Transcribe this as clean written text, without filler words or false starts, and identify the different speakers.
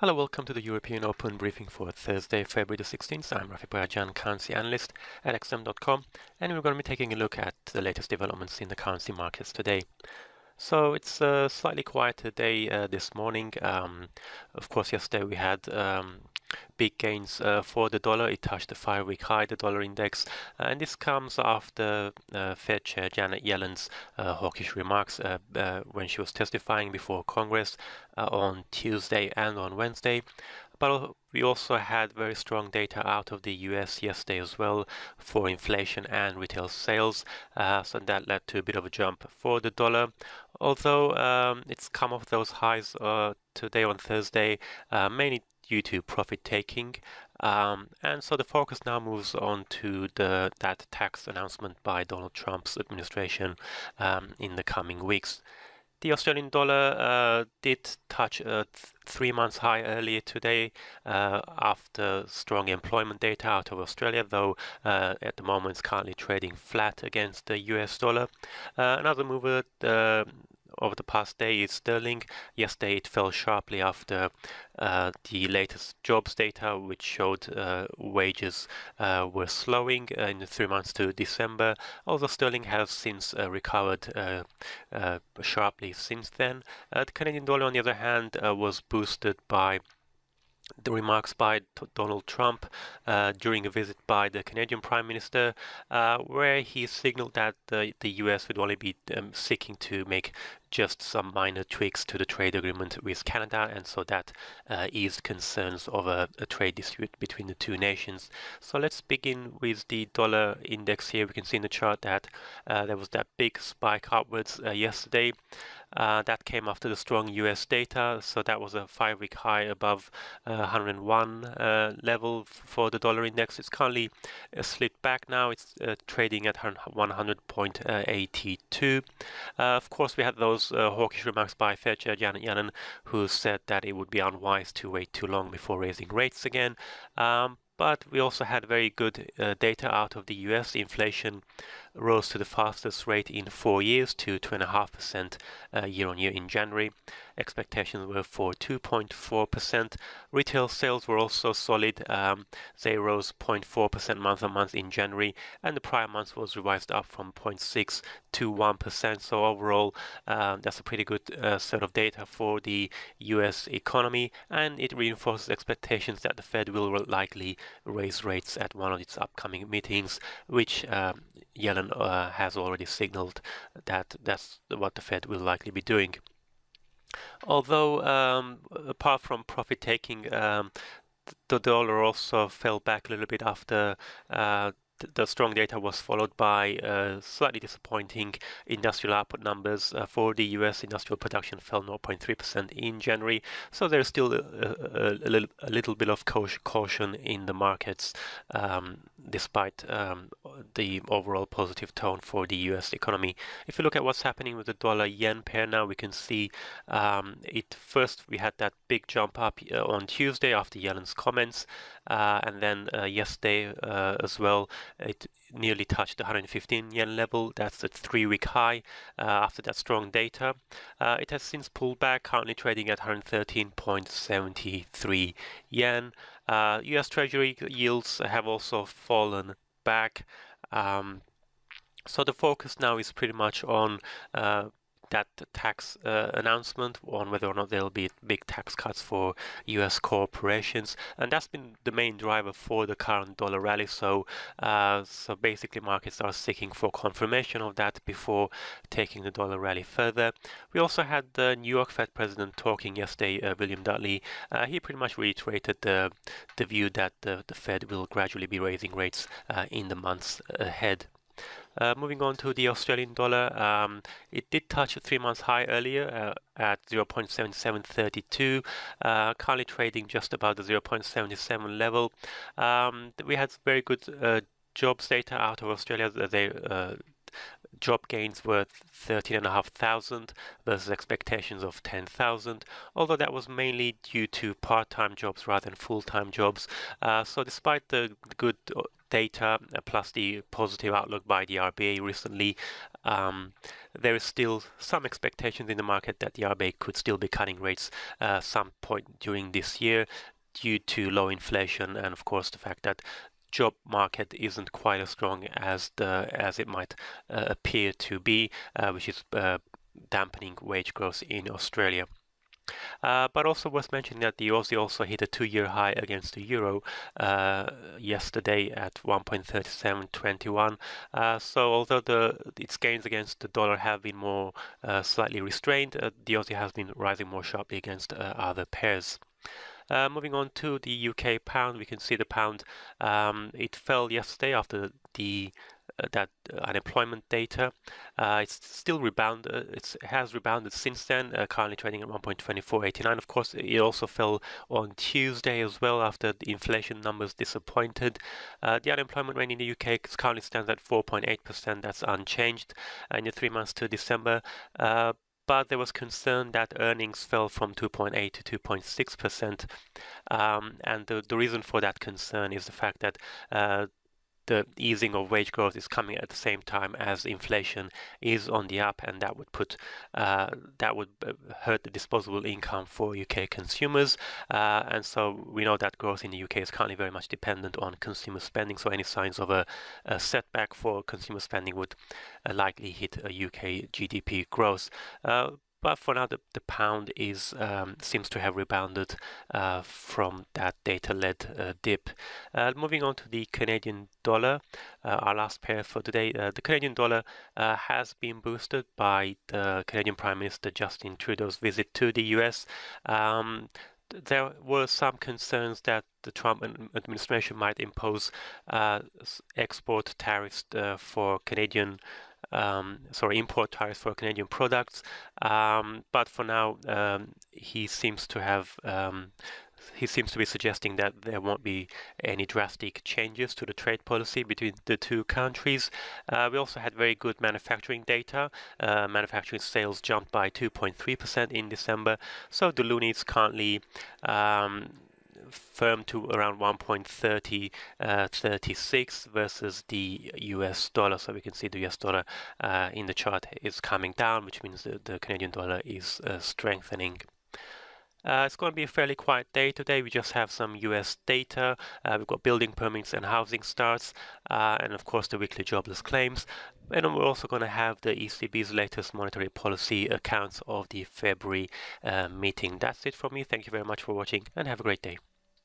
Speaker 1: Hello, welcome to the European Open briefing for Thursday, February the 16th. I'm Rafi Boyajan, currency analyst at xm.com, and we're going to be taking a look at the latest developments in the currency markets today. So it's a slightly quieter day this morning. Of course, yesterday we had big gains for the dollar. It touched the 5-week high, the dollar index, and this comes after Fed Chair Janet Yellen's hawkish remarks when she was testifying before Congress on Tuesday and on Wednesday. But we also had very strong data out of the US yesterday as well for inflation and retail sales, so that led to a bit of a jump for the dollar. Although it's come off those highs today on Thursday, mainly due to profit taking. And so the focus now moves on to that tax announcement by Donald Trump's administration in the coming weeks. The Australian dollar did touch a 3-month high earlier today after strong employment data out of Australia, though at the moment it's currently trading flat against the US dollar. Another mover over the past day is sterling. Yesterday it fell sharply after the latest jobs data, which showed wages were slowing in the 3 months to December, although sterling has since recovered sharply since then. The Canadian dollar, on the other hand, was boosted by the remarks by Donald Trump during a visit by the Canadian Prime Minister, where he signaled that the US would only be seeking to make just some minor tweaks to the trade agreement with Canada, and so that eased concerns of a trade dispute between the two nations. So let's begin with the dollar index here. We can see in the chart that there was that big spike upwards yesterday. That came after the strong US data, so that was a 5-week high above 101 level for the dollar index. It's currently slid back now. It's trading at 100.82. Of course, we had those hawkish remarks by Fed Chair Janet Yellen, who said that it would be unwise to wait too long before raising rates again. But we also had very good data out of the US. Inflation rose to the fastest rate in 4 years to 2.5% year-on-year in January. Expectations were for 2.4%. Retail sales were also solid. They rose 0.4% month-on-month in January, and the prior month was revised up from 0.6 to 1%. So overall, that's a pretty good set of data for the US economy, and it reinforces expectations that the Fed will likely raise rates at one of its upcoming meetings, which Yellen has already signaled that that's what the Fed will likely be doing. Although, apart from profit taking, the dollar also fell back a little bit after the strong data was followed by slightly disappointing industrial output numbers. For the US, industrial production fell 0.3% in January, so there's still a little bit of caution in the markets, despite the overall positive tone for the US economy. If you look at what's happening with the dollar-yen pair now, we can see first we had that big jump up on Tuesday after Yellen's comments, and then yesterday as well, it nearly touched the 115 yen level. That's the 3-week high after that strong data. It has since pulled back, currently trading at 113.73 yen. US Treasury yields have also fallen back. So the focus now is pretty much on that tax announcement, on whether or not there'll be big tax cuts for US corporations, and that's been the main driver for the current dollar rally. So basically markets are seeking for confirmation of that before taking the dollar rally further. We also had the New York Fed president talking yesterday, William Dudley. He pretty much reiterated the view that the Fed will gradually be raising rates in the months ahead. Moving on to the Australian dollar, it did touch a 3-month high earlier at 0.7732, currently trading just about the 0.77 level. We had very good jobs data out of Australia. They Job gains were 13,500 versus expectations of 10,000, although that was mainly due to part-time jobs rather than full-time jobs. So despite the good data plus the positive outlook by the RBA recently, there is still some expectations in the market that the RBA could still be cutting rates some point during this year due to low inflation and of course the fact that job market isn't quite as strong as it might appear to be, which is dampening wage growth in Australia. But also worth mentioning that the Aussie also hit a 2-year high against the euro yesterday at 1.3721. So although its gains against the dollar have been more slightly restrained, the Aussie has been rising more sharply against other pairs. Moving on to the UK pound, we can see the pound, it fell yesterday after that unemployment data. It's still rebounded. It has rebounded since then, currently trading at 1.2489. Of course, it also fell on Tuesday as well after the inflation numbers disappointed. The unemployment rate in the UK currently stands at 4.8%. That's unchanged in the 3 months to December. But there was concern that earnings fell from 2.8 to 2.6%. And the reason for that concern is the fact that the easing of wage growth is coming at the same time as inflation is on the up, and that would hurt the disposable income for UK consumers. And so we know that growth in the UK is currently very much dependent on consumer spending. So any signs of a setback for consumer spending would likely hit a UK GDP growth. But for now, the pound seems to have rebounded from that data-led dip. Moving on to the Canadian dollar, our last pair for today. The Canadian dollar has been boosted by the Canadian Prime Minister Justin Trudeau's visit to the US. There were some concerns that the Trump administration might impose export tariffs for Canadian import tariffs for Canadian products, but for now he seems to be suggesting that there won't be any drastic changes to the trade policy between the two countries. We also had very good manufacturing data. Manufacturing sales jumped by 2.3% in December, so the loonie is currently firm to around 1.36 versus the US dollar. So we can see the US dollar in the chart is coming down, which means the Canadian dollar is strengthening. It's going to be a fairly quiet day today. We just have some US data. We've got building permits and housing starts, and of course the weekly jobless claims. And we're also going to have the ECB's latest monetary policy accounts of the February meeting. That's it from me. Thank you very much for watching and have a great day.